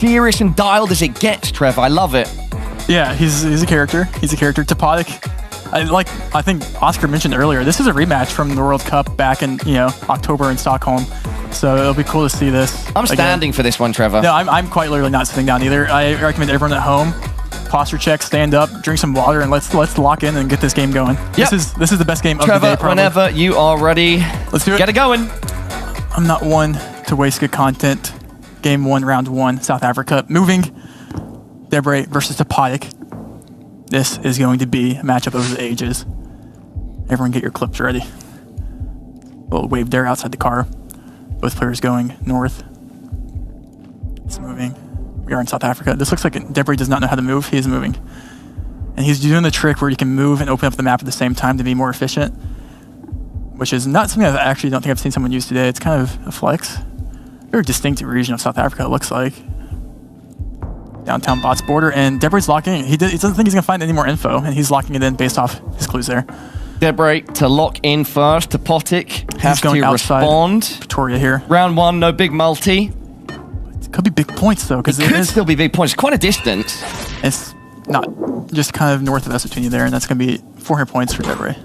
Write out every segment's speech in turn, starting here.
serious and dialed as it gets, Trevor. I love it. Yeah, he's a character. He's a character. Topotic. I think Oscar mentioned earlier, this is a rematch from the World Cup back in October in Stockholm. So it'll be cool to see this. I'm standing for this one, Trevor. No, I'm quite literally not sitting down either. I recommend everyone at home, posture check, stand up, drink some water, and let's lock in and get this game going. Yep. This is the best game Trevor, of the day, probably. Whenever you are ready, let's do it. Get it going. I'm not one to waste good content. Game 1, round 1, South Africa. Moving, Debre versus Topotic. This is going to be a matchup of the ages. Everyone get your clips ready. A little wave there outside the car. Both players going north. It's moving. We are in South Africa. This looks like Debre does not know how to move. He is moving. And he's doing the trick where you can move and open up the map at the same time to be more efficient, which is not something I actually don't think I've seen someone use today. It's kind of a flex. Very distinct region of South Africa, it looks like. Downtown bots border, and Debre's locking. He doesn't think he's going to find any more info, and he's locking it in based off his clues there. Debre to lock in first. Topotic has to respond. Pretoria here. Round 1, no big multi. It could be big points, though. It could still be big points. It's quite a distance. It's not just kind of north of Eswatini there, and that's going to be 400 points for Debre.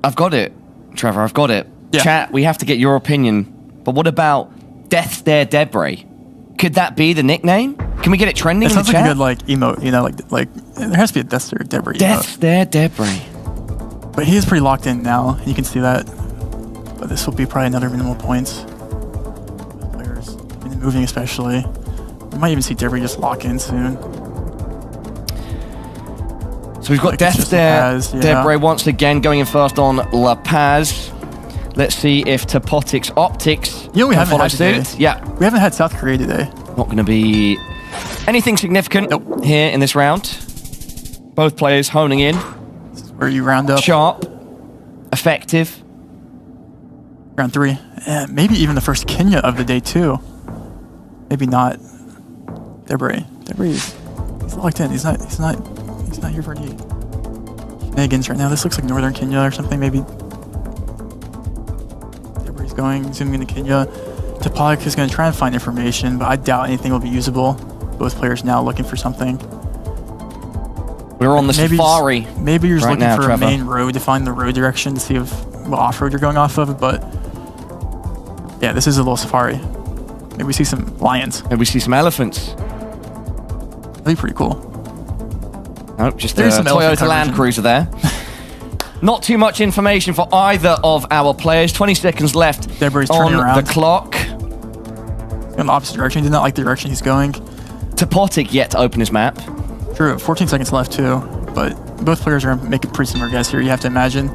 I've got it, Trevor. I've got it. Yeah. Chat, we have to get your opinion. But what about Death Stare Debre? Could that be the nickname? Can we get it trending in the chat? It sounds like a good emote, like there has to be a Death Stare Debre Death emote. Stare Debre. But he is pretty locked in now, and you can see that. But this will be probably another minimal points. Players moving especially. We might even see Debre just lock in soon. So we've got Death Stare Debre once again going in first on La Paz. Let's see if Topotic's optics we haven't had today. Yeah. We haven't had South Korea today. Not going to be anything significant here in this round. Both players honing in. This is where you round up. Sharp. Effective. Round 3. Maybe even the first Kenya of the day, too. Maybe not. Debre he's locked in. He's not here for any shenanigans right now. This looks like northern Kenya or something, maybe. Debre's going, zooming into Kenya. Topotic is going to try and find information, but I doubt anything will be usable. Both players now looking for something. We're on the safari. Maybe you're just looking for a main road to find the road direction to see what off-road you're going off of, but yeah, this is a little safari. Maybe we see some lions. Maybe we see some elephants. That'd be pretty cool. Nope, just a Toyota Land Cruiser there. Not too much information for either of our players. 20 seconds left Debre's on turning around. The clock. In the opposite direction. He did not like the direction he's going. Topotic yet to open his map. True. 14 seconds left too. But both players are making pretty similar guess here, you have to imagine.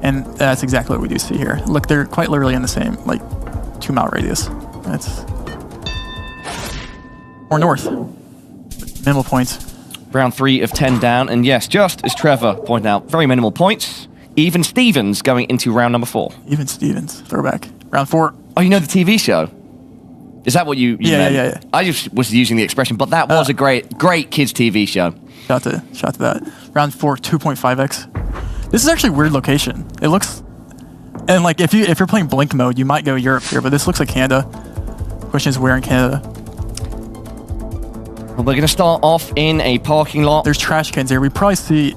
And that's exactly what we do see here. Look, they're quite literally in the same, 2-mile radius. That's or north. Minimal points. Round 3 of 10 down, and yes, just as Trevor pointed out, very minimal points. Even Stevens going into round number 4. Even Stevens, throwback. Round 4. Oh, you know the TV show? Is that what you meant? Yeah. I just was using the expression, but that was a great kids TV show. Shout to that. Round 4, 2.5x. This is actually a weird location. It looks, and if you're playing Blink mode, you might go Europe here, but this looks like Canada. Question is where in Canada? Well, we're going to start off in a parking lot. There's trash cans here. We probably see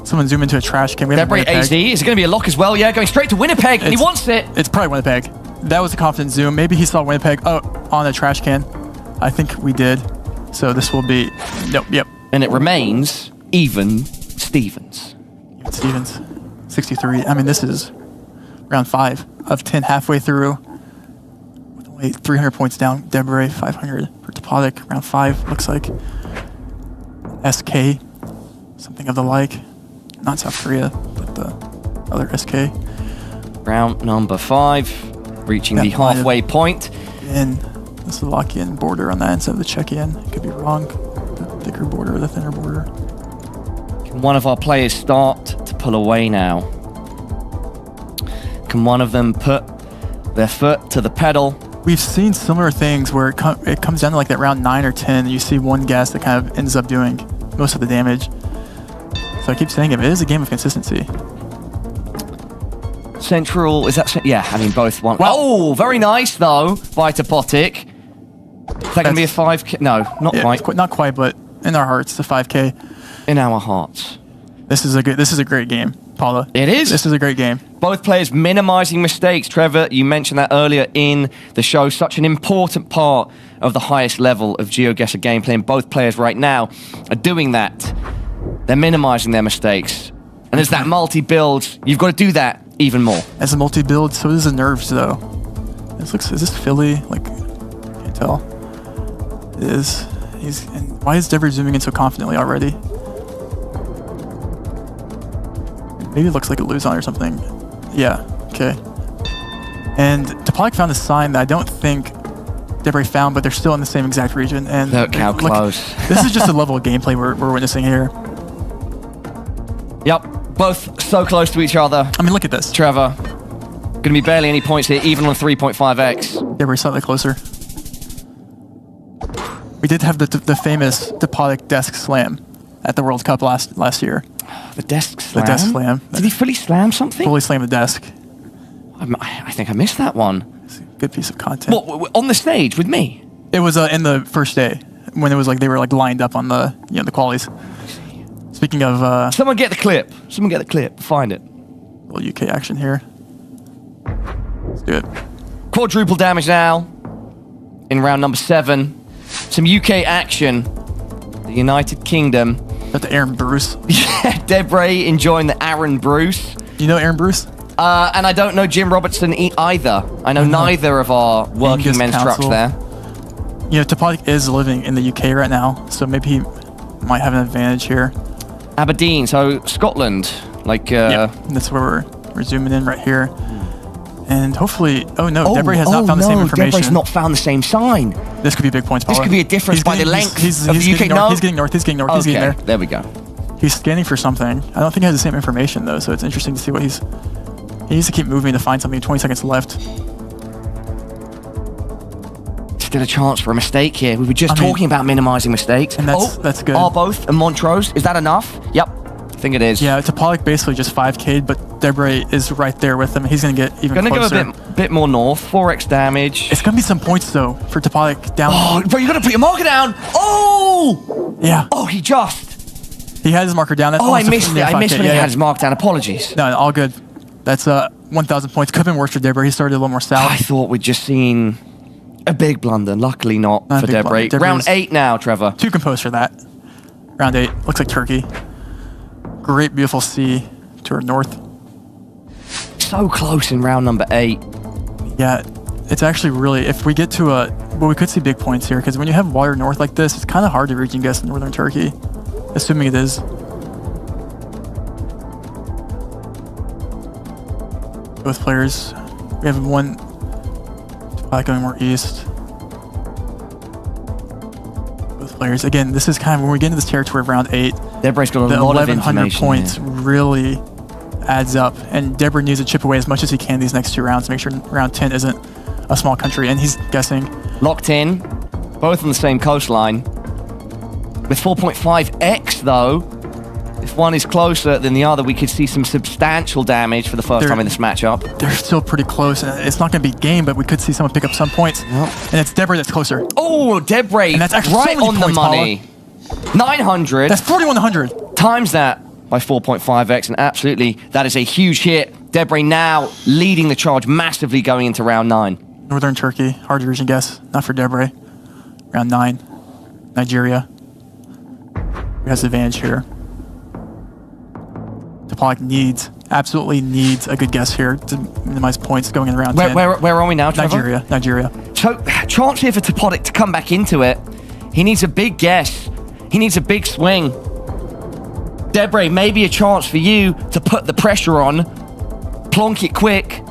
someone zoom into a trash can. We have Debre AZ. Is it going to be a lock as well? Yeah, going straight to Winnipeg, and he wants it. It's probably Winnipeg. That was a confident zoom. Maybe he saw Winnipeg on a trash can. I think we did. So this will be... Nope, yep. And it remains even Stevens. Even Stevens. 63. I mean, this is round 5 of 10 halfway through. With only 300 points down. Debre, 500 for Topotic. Round 5 looks like. SK. Something of the like. Not South Korea, but the other SK. Round number 5. Reaching the halfway point. And the Slovakian border on that instead of the Czechian. It could be wrong. The thicker border or the thinner border. Can one of our players start to pull away now? Can one of them put their foot to the pedal? We've seen similar things where it comes down to that round 9 or 10, and you see one guess that kind of ends up doing most of the damage. So I keep saying it is a game of consistency. Central, is that... Yeah, I mean, both one. Wow. Oh, very nice, though, by Topotic. Is that going to be a 5K? No, not quite. Not quite, but in our hearts, the 5K. In our hearts. This is a great game, Paula. It is. This is a great game. Both players minimizing mistakes. Trevor, you mentioned that earlier in the show. Such an important part of the highest level of GeoGuessr gameplay, and both players right now are doing that. They're minimizing their mistakes. And as that multi-build, you've got to do that even more. As a multi-build, so does the nerves, though. This looks, is this Philly? Like, can't tell. It is. And why is Debre zooming in so confidently already? Maybe it looks like a lose on or something. Yeah, okay. And Topotic found a sign that I don't think Debre found, but they're still in the same exact region. And look how close. This is just a level of gameplay we're witnessing here. Yep, both so close to each other. I mean, look at this. Trevor, going to be barely any points here, even on 3.5x. Debre slightly closer. We did have the famous Topotic desk slam at the World Cup last year. The desk slam? The desk slam. Did he fully slam something? Fully slam the desk. I think I missed that one. It's a good piece of content. What, on the stage with me? It was in the first day when it was like they were like lined up on the the qualies. Speaking of, someone get the clip. Someone get the clip. Find it. A little UK action here. Let's do it. Quadruple damage now in round number 7. Some UK action. The United Kingdom. Got the Aaron Bruce. Yeah, Debre enjoying the Aaron Bruce. You know Aaron Bruce? And I don't know Jim Robertson either. I know neither of our working men's trucks there. You know, Topotic is living in the UK right now, so maybe he might have an advantage here. Aberdeen, so Scotland. Like, yeah, that's where we're zooming in right here. And hopefully, oh no, Debre has not found the same information. Debre's not found the same sign. This could be big points, Paula. This could be a difference by the length of the UK. No, he's getting north, he's getting north, he's getting there. There we go. He's scanning for something. I don't think he has the same information though, so it's interesting to see what he needs to keep moving to find something. 20 seconds left. Still a chance for a mistake here. We were just talking about minimizing mistakes. And that's good. Are both and Montrose, is that enough? Yep, I think it is. Yeah, Topotic basically just 5K'd, but Debre is right there with him. He's going to get even closer. Going to go a bit more north. 4x damage. It's going to be some points, though, for Topotic down. Oh, but you got to put your marker down. Oh! Yeah. Oh, he just. He had his marker down. That's I missed it. I missed when he had his mark down. Apologies. No, all good. That's 1,000 points. Could have been worse for Debre. He started a little more south. I thought we'd just seen a big blunder. Luckily not for Debre. Round 8 now, Trevor. Too composed for that. Round 8. Looks like Turkey. Great, beautiful sea to our north. So close in round number 8. Yeah, it's actually really, if we get to well, we could see big points here, because when you have water north like this, it's kind of hard to region guess in northern Turkey, assuming it is. Both players, we have one going more east. Both players, again, this is kind of, when we get into this territory of round 8, Debre's got a lot of information. The 1,100 points really adds up, and Debre needs to chip away as much as he can these next 2 rounds to make sure round 10 isn't a small country, and he's guessing. Locked in, both on the same coastline. With 4.5x though, if one is closer than the other, we could see some substantial damage for the first time in this matchup. They're still pretty close, and it's not going to be game, but we could see someone pick up some points. Yep. And it's Debre that's closer. Oh, Debre, and that's actually right so on points, the money. Paula. 900. That's 4,100. Times that by 4.5x, and absolutely, that is a huge hit. Debre now leading the charge massively going into round 9. Northern Turkey, hard to region guess. Not for Debre. Round 9. Nigeria. Who has the advantage here? Topotic absolutely needs a good guess here to minimize points going in round 10. Where are we now, Trevor? Nigeria. So, chance here for Topotic to come back into it. He needs a big guess. He needs a big swing. Debre, maybe a chance for you to put the pressure on. Plonk it quick.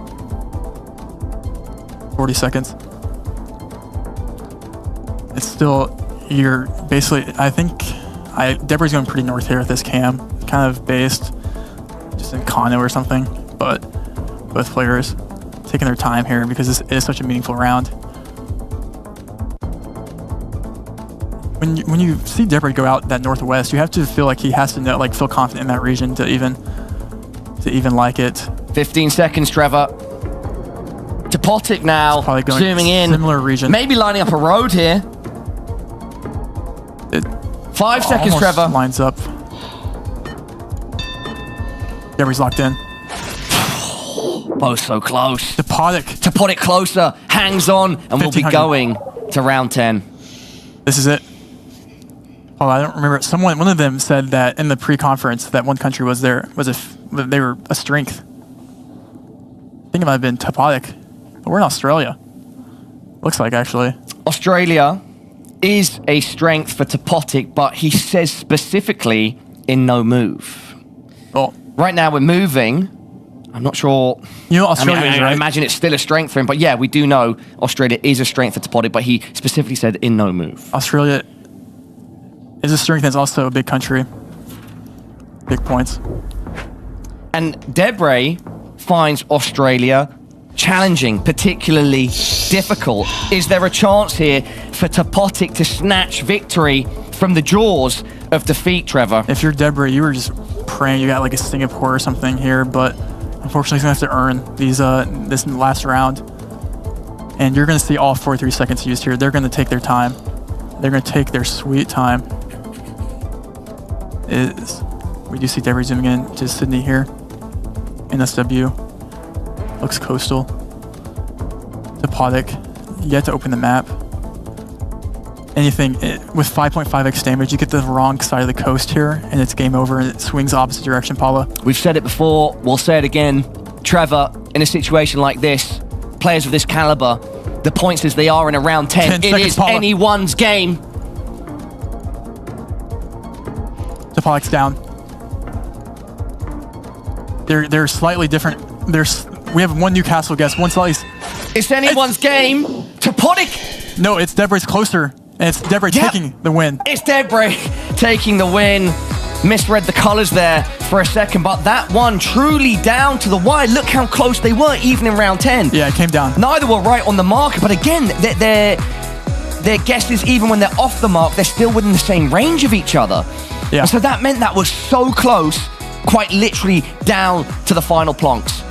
40 seconds. It's still, you're basically, I think, Debre's going pretty north here with this cam. Kind of based just in Kano or something, but both players taking their time here because this is such a meaningful round. When you see Debre go out that northwest, you have to feel like he has to know, feel confident in that region to even like it. 15 seconds, Trevor. Topotic now, probably going zooming in. Similar region. Maybe lining up a road here. 5 seconds, Almost Trevor. lines up. Debre's locked in. Both so close. Topotic. Closer, hangs on, and we'll be 1500. going to round 10. This is it. Oh, I don't remember. One of them said that in the pre-conference that one country they were a strength. I think it might have been Topotic, but we're in Australia. Looks like, actually. Australia is a strength for Topotic, but he says specifically in no move. Well, Right now we're moving. I'm not sure. you know, Australia is I right. imagine it's still a strength for him, but yeah, we do know Australia is a strength for Topotic, but he specifically said in no move. Australia is a strength. That's also a big country. Big points. And Debre finds Australia challenging, particularly difficult. Is there a chance here for Topotic to snatch victory from the jaws of defeat, Trevor? If you're Debre, you were just praying you got like a Singapore or something here, but unfortunately he's gonna have to earn these this last round. And you're gonna see all 43 seconds used here. They're gonna take their time. They're gonna take their sweet time. We do see Debre zooming in to Sydney here. NSW. Looks coastal. Topotic. Yet to open the map. Anything with 5.5x damage, you get the wrong side of the coast here, and it's game over, and it swings opposite direction, Paula. We've said it before, we'll say it again. Trevor, in a situation like this, players of this caliber, the points as they are in a round 10, 10 it seconds, is Paula. anyone's game. Topotic's down. They're slightly different. We have one Newcastle guest, one slice. It's anyone's game. Topotic. No, it's Debre's closer, and it's Debre taking the win. It's Debre taking the win. Misread the colors there for a second, but that one truly down to the wire. Look how close they were, even in round 10. Yeah, it came down. Neither were right on the marker, but again, their guesses, even when they're off the mark, they're still within the same range of each other. Yeah. And so that meant that was so close, quite literally down to the final plonks.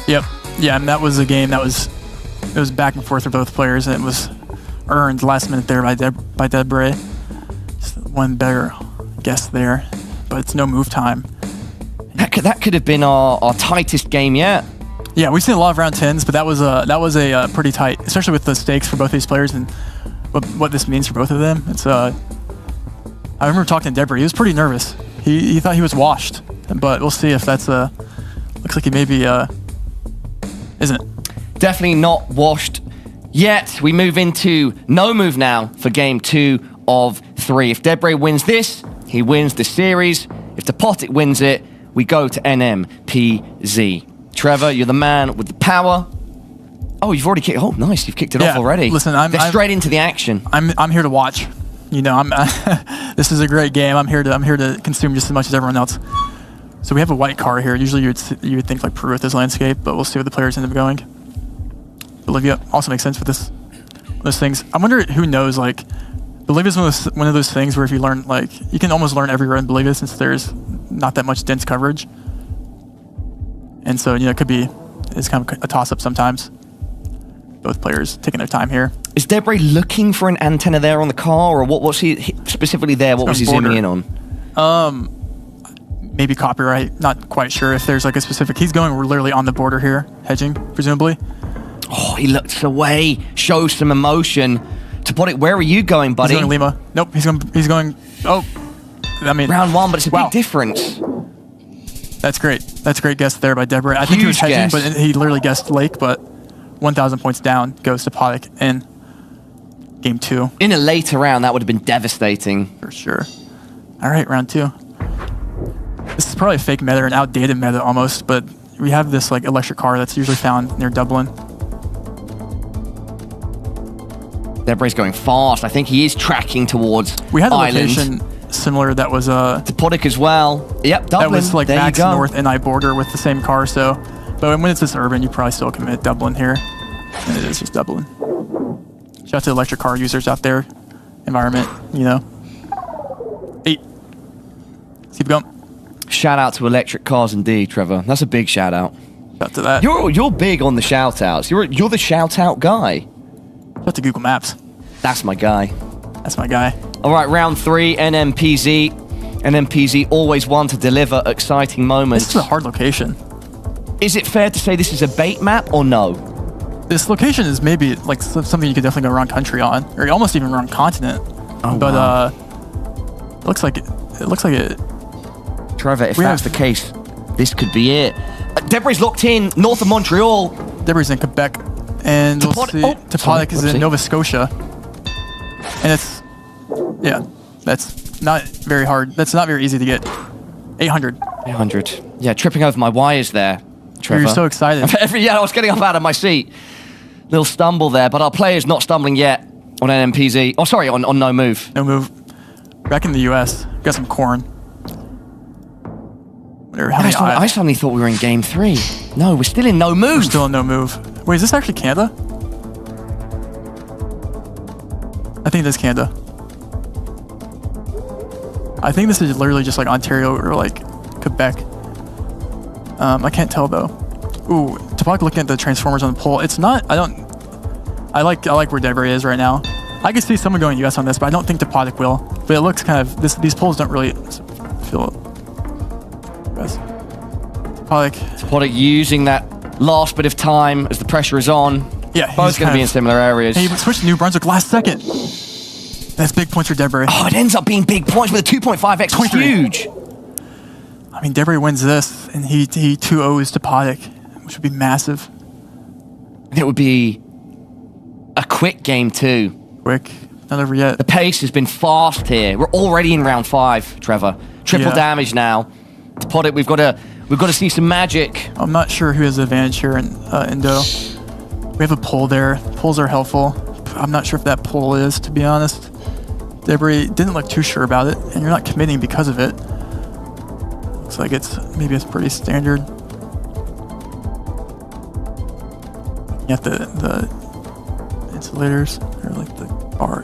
Yep. Yeah, and that was a game that was back and forth for both players, and it was earned last minute there by Debre. Just one better guess there, but it's no move time. That could have been our tightest game yet. Yeah, we've seen a lot of round 10s, but that was a pretty tight, especially with the stakes for both these players and what this means for both of them. It's I remember talking to Debre. He was pretty nervous. He thought he was washed, but we'll see if that's looks like he maybe isn't. Definitely not washed yet. We move into no move now for game 2 of 3. If Debre wins this, he wins the series. If Topotic wins it, we go to NMPZ. Trevor, you're the man with the power. Oh, you've already kicked. Oh, nice. You've kicked it off already. Listen, They're straight into the action. I'm here to watch. You know, this is a great game. I'm here to consume just as much as everyone else. So we have a white car here. Usually you would think like Peru with this landscape, but we'll see where the players end up going. Bolivia also makes sense with those things. I wonder who knows, like, Bolivia is one of those things where if you learn, like, you can almost learn everywhere in Bolivia since there's not that much dense coverage. And so, you know, it's kind of a toss-up sometimes. Both players taking their time here. Is Debre looking for an antenna there on the car, or what was he specifically there? What was he zooming in on? Maybe copyright. Not quite sure if there's like a specific. He's going literally on the border here, hedging, presumably. Oh, he looks away, shows some emotion. Topotic, where are you going, buddy? He's going Lima. Nope, he's going. Oh, I mean, round 1, but it's a big difference. That's great. That's a great guess there by Debre. I think he was hedging, but he literally guessed Lake, but 1,000 points down goes to Topotic in game 2. In a later round, that would have been devastating. For sure. All right, round 2. This is probably a fake meta, an outdated meta almost, but we have this like electric car that's usually found near Dublin. Debre's going fast. I think he is tracking towards We had a Ireland. location similar that was Topotic as well. Yep, Dublin. that was like there Max you go. North NI border with the same car. So, but when it's this urban, you probably still commit Dublin here, and it is just Dublin. Shout out to electric car users out there, environment, you know. 8. Let's keep going. Shout out to electric cars indeed, Trevor. That's a big shout out. Shout out to that. You're big on the shout outs. You're the shout out guy. Shout out to Google Maps. That's my guy. That's my guy. All right, round 3, NMPZ. NMPZ always one to deliver exciting moments. This is a hard location. Is it fair to say this is a bait map or no? This location is maybe like something you could definitely go around country on, or almost even around continent. Oh, but wow. it looks like it. Trevor, if that's the case, this could be it. Debre's locked in north of Montreal. Debre's in Quebec, and Topotic is in Nova Scotia. And it's, yeah, that's not very hard. That's not very easy to get. 800. 800. Yeah, tripping over my wires there, Trevor. You're so excited. Yeah, I was getting up out of my seat. Little stumble there, but our player's not stumbling yet on NMPZ. Oh, sorry, on no move. No move. Back in the US, got some corn. I suddenly thought we were in game 3. No, we're still in no move. We're still in no move. Wait, is this actually Canada? I think this is Canada. I think this is literally just like Ontario or like Quebec. I can't tell though. Ooh, Topotic looking at the transformers on the pole. It's not. I like where Debre is right now. I could see someone going US on this, but I don't think Topotic will. But it looks kind of these poles don't really feel it. Topotic using that last bit of time as the pressure is on. Yeah, both going to be in similar areas. He switched to New Brunswick last second. That's big points for Debre. Oh, it ends up being big points with a 2.5x. Huge. I mean, Debre wins this, and he 2-0s Topotic, which would be massive. And it would be a quick game too. Quick, not over yet. The pace has been fast here. We're already in round 5, Trevor. Triple damage now. Topotic, we've got to see some magic. I'm not sure who has the advantage here in Indo. We have a pole there. Poles are helpful. I'm not sure if that pole is, to be honest. Debre didn't look too sure about it, and you're not committing because of it. Looks like maybe it's pretty standard. You have the insulators, or like the bar.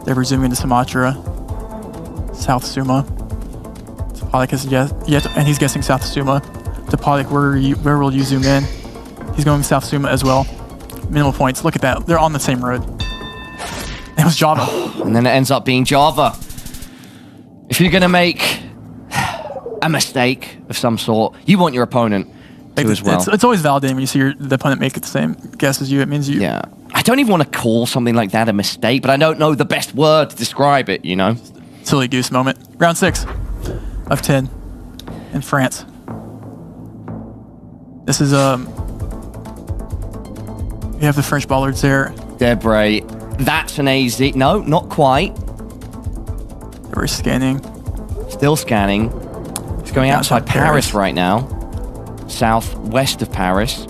Debre zooming into Sumatra, South Suma. Topotic is and he's guessing South Suma. Topotic, where will you zoom in? He's going South Suma as well. Minimal points. Look at that. They're on the same road. It was Java. And then it ends up being Java. If you're going to make a mistake of some sort, you want your opponent to as well. It's always validating when you see the opponent make the same guess as you. It means you... Yeah. I don't even want to call something like that a mistake, but I don't know the best word to describe it, you know? Silly goose moment. Round 6 of 10 in France. This is... We have the French bollards there. Debre. That's an AZ. No, not quite. We're scanning. Still scanning. He's going outside Paris right now. Southwest of Paris.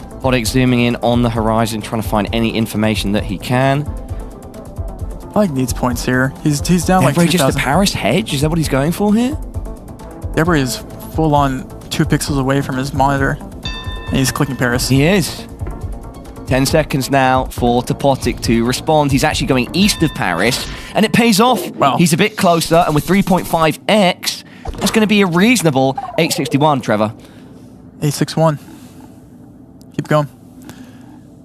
Topotic zooming in on the horizon, trying to find any information that he can. Topotic needs points here. He's down like 2,000. Just a Paris hedge? Is that what he's going for here? Debre is full on 2 pixels away from his monitor. And he's clicking Paris. He is. 10 seconds now for Topotic to respond. He's actually going east of Paris, and it pays off. Wow. He's a bit closer, and with 3.5x, that's going to be a reasonable 861, Trevor. 861. Keep going.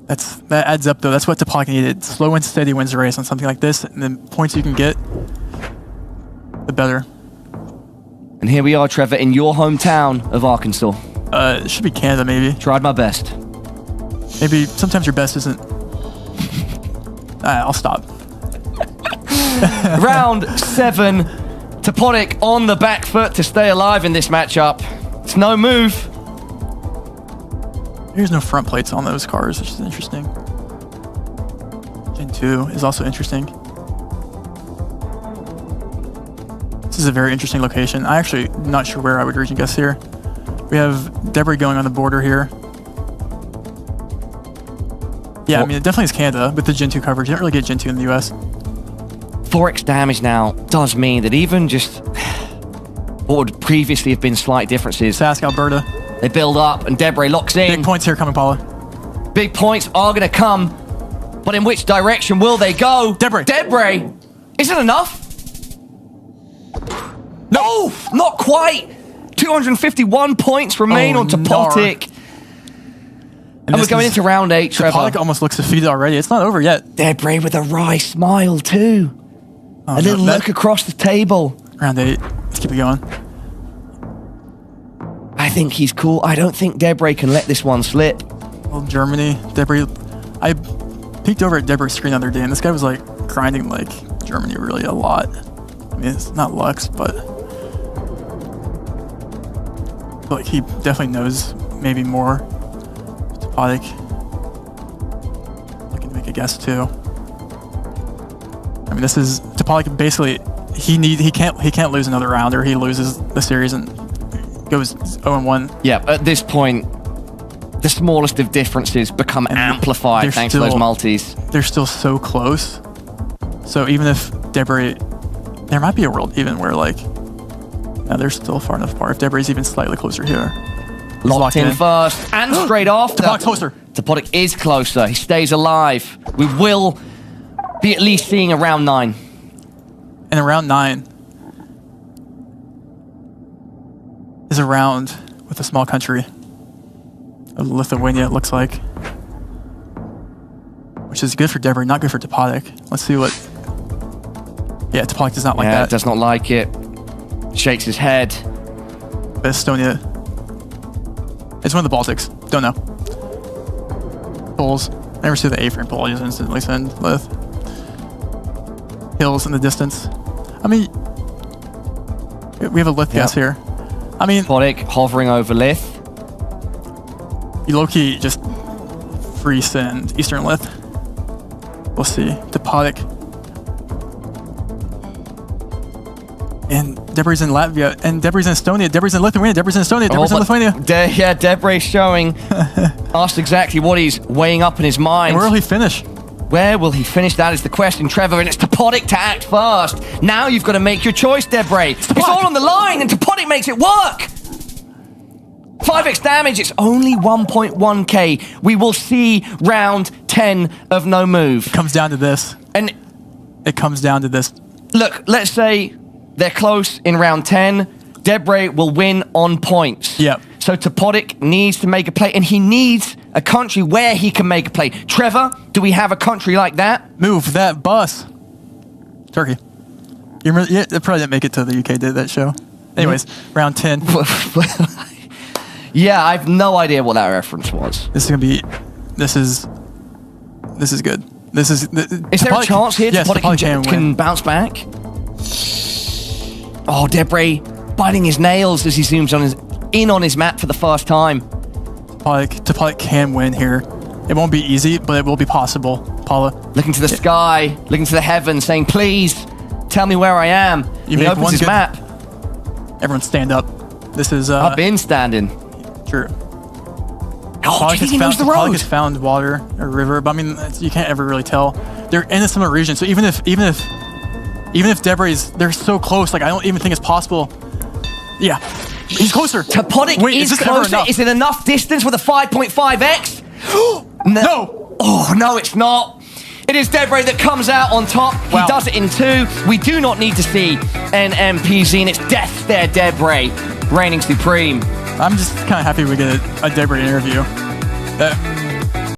That adds up, though. That's what Topotic needed. Slow and steady wins the race on something like this, and the points you can get, the better. And here we are, Trevor, in your hometown of Arkansas. It should be Canada, maybe. Tried my best. Maybe sometimes your best isn't... I'll stop. Round 7. Topotic on the back foot to stay alive in this matchup. It's no move. There's no front plates on those cars, which is interesting. Gen 2 is also interesting. This is a very interesting location. I'm actually not sure where I would region guess here. We have Debre going on the border here. Yeah, I mean, it definitely is Canada with the Gen 2 coverage. You don't really get Gen 2 in the US. 4x damage now does mean that even just what would previously have been slight differences. Sask, Alberta. They build up, and Debre locks in. Big points here coming, Paula. Big points are going to come, but in which direction will they go? Debre. Debre. Is it enough? No, not quite. 251 points remain on Topotic. And we're going into round 8, Trevor. Topotic almost looks defeated already. It's not over yet. Debre with a wry smile too. A little look across the table. Round 8. Let's keep it going. I think he's cool. I don't think Debre can let this one slip. Well, Germany, Debre. I peeked over at Debre's screen the other day, and this guy was like grinding like Germany really a lot. I mean, it's not Lux, but like he definitely knows maybe more. Topotic. I can make a guess too. I mean, this is Topotic. Basically, he can't lose another round, or he loses the series and goes 0-1. Yeah, at this point, the smallest of differences become amplified thanks to those multis. They're still so close. So even if Debre, there might be a world even where like, no, they're still far enough apart. If Debre's even slightly closer here. Locked in first and straight after. Topotic closer. Topotic is closer. He stays alive. We will be at least seeing a round 9. And a round 9 is a round with a small country of Lithuania, it looks like. Which is good for Debre, not good for Topotic. Let's see what... Yeah, Topotic does not like that. Does not like it. Shakes his head. But Estonia... It's one of the Baltics. Don't know. Poles. I never see the A-frame pole. I just instantly send Lith. Hills in the distance. I mean... We have a Lith guess here. I mean... Topotic hovering over Lith. You low-key just free send Eastern Lith. We'll see. Topotic. And Debre's in Latvia. And Debre's in Estonia. Debre's in Lithuania. Debre's in Estonia. Debre's in Lithuania. Yeah, Debre's showing. Asked exactly what he's weighing up in his mind. And where will he finish? Where will he finish? That is the question, Trevor. And it's Topotic to act first. Now you've got to make your choice, Debre. It's all on the line, and Topotic makes it work. 5x damage, it's only 1.1k. We will see round 10 of no move. It comes down to this. And it comes down to this. Look, let's say they're close in round 10. Debre will win on points. Yep. So Topotic needs to make a play, and he needs a country where he can make a play. Trevor, do we have a country like that? Move that bus. Turkey. You remember, yeah, they probably didn't make it to the UK, did that show? Anyways, round 10. Yeah, I have no idea what that reference was. This is gonna be. This is good. This is. Is there a chance here Topotic can bounce back? Oh, Debre biting his nails as he zooms in on his map for the first time. Topotic can win here. It won't be easy, but it will be possible. Paula. Looking to the sky, looking to the heavens, saying, "Please, tell me where I am." He opens his map. Everyone stand up. This is. I've been standing. True. Oh, he knows the road. Topotic has found water or river, but I mean, you can't ever really tell. They're in a similar region, so even if Debre's, they're so close. Like I don't even think it's possible. Yeah, he's closer. Topotic is closer. Is it enough distance with a 5.5x? No. Oh no, it's not. It is Debre that comes out on top. Wow. He does it in 2. We do not need to see NMPZ, and it's death there, Debre, reigning supreme. I'm just kind of happy we get a Debre interview.